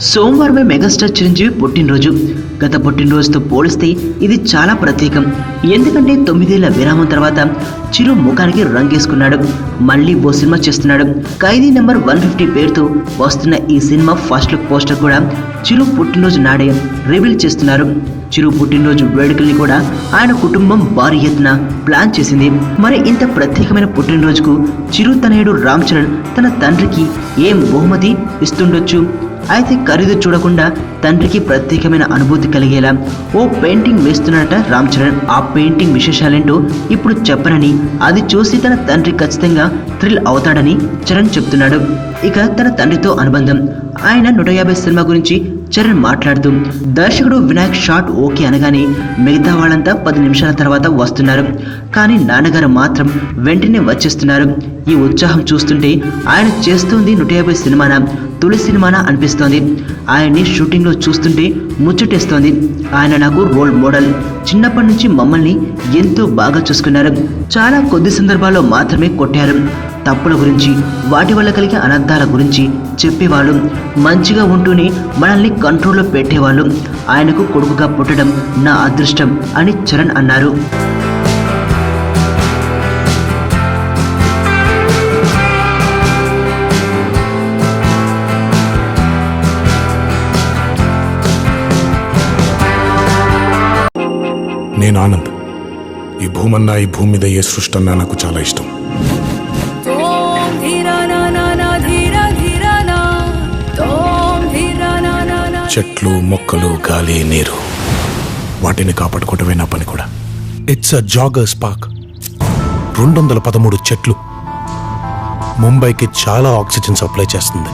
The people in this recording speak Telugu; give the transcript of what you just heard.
సోమవారమే మెగాస్టార్ చిరంజీవి పుట్టినరోజు. గత పుట్టినరోజుతో పోలిస్తే ఇది చాలా ప్రత్యేకం. ఎందుకంటే 9 ఏళ్ల విరామం తర్వాత చిరు ముఖానికి రంగేసుకున్నాడు. మళ్ళీ ఓ సినిమా చేస్తున్నాడు. ఖైదీ నెంబర్ 150 పేరుతో వస్తున్న ఈ సినిమా ఫస్ట్ లుక్ పోస్టర్ కూడా చిరు పుట్టినరోజు నాడే రివీల్ చేస్తున్నారు. చిరు పుట్టినరోజు వేడుకల్ని కూడా ఆయన కుటుంబం భారీ ఎత్తున ప్లాన్ చేసింది. మరి ఇంత ప్రత్యేకమైన పుట్టినరోజుకు చిరు తనయుడు రామ్ చరణ్ తన తండ్రికి ఏం బహుమతి ఇస్తుండొచ్చు? అయితే ఖరీదు చూడకుండా తండ్రికి ప్రత్యేకమైన అనుభూతి కలిగేలా ఓ పెయింటింగ్ వేస్తున్నాడట రామ్ చరణ్. ఆ పెయింటింగ్ విశేషాలేంటో ఇప్పుడు చెప్పనని, అది చూసి తన తండ్రి ఖచ్చితంగా థ్రిల్ అవుతాడని చరణ్ చెప్తున్నాడు. ఇక తన తండ్రితో అనుబంధం, ఆయన 150 సినిమా గురించి చరణ్ మాట్లాడుతూ, దర్శకుడు వినాయక్ షాట్ ఓకే అనగానే మిగతా వాళ్ళంతా 10 నిమిషాల తర్వాత వస్తున్నారు, కానీ నాన్నగారు మాత్రం వెంటనే వచ్చేస్తున్నారు. ఈ ఉత్సాహం చూస్తుంటే ఆయన చేస్తుంది 150 సినిమానా, తొలి సినిమానా అనిపిస్తోంది. ఆయన్ని షూటింగ్లో చూస్తుంటే ముచ్చటేస్తోంది. ఆయన నాకు రోల్ మోడల్. చిన్నప్పటి నుంచి మమ్మల్ని ఎంతో బాగా చూసుకున్నారు. చాలా కొద్ది సందర్భాల్లో మాత్రమే కొట్టారు. తప్పుల గురించి, వాటి వల్ల కలిగే అనర్థాల గురించి చెప్పేవాళ్ళు. మంచిగా ఉంటూనే మనల్ని కంట్రోల్లో పెట్టేవాళ్ళు. ఆయనకు కొడుకుగా పుట్టడం నా అదృష్టం అని చరణ్ అన్నారు. నేను ఆనంద్. ఈ భూమన్నా, ఈ భూమి మీద ఏ సృష్టి అన్నా నాకు చాలా ఇష్టం. చెట్లు, మొక్కలు, గాలి, నీరు, వాటిని కాపాడుకోవటమే నా పని కూడా. It's a joggers park. 213 చెట్లు ముంబైకి చాలా ఆక్సిజన్ సప్లై చేస్తుంది.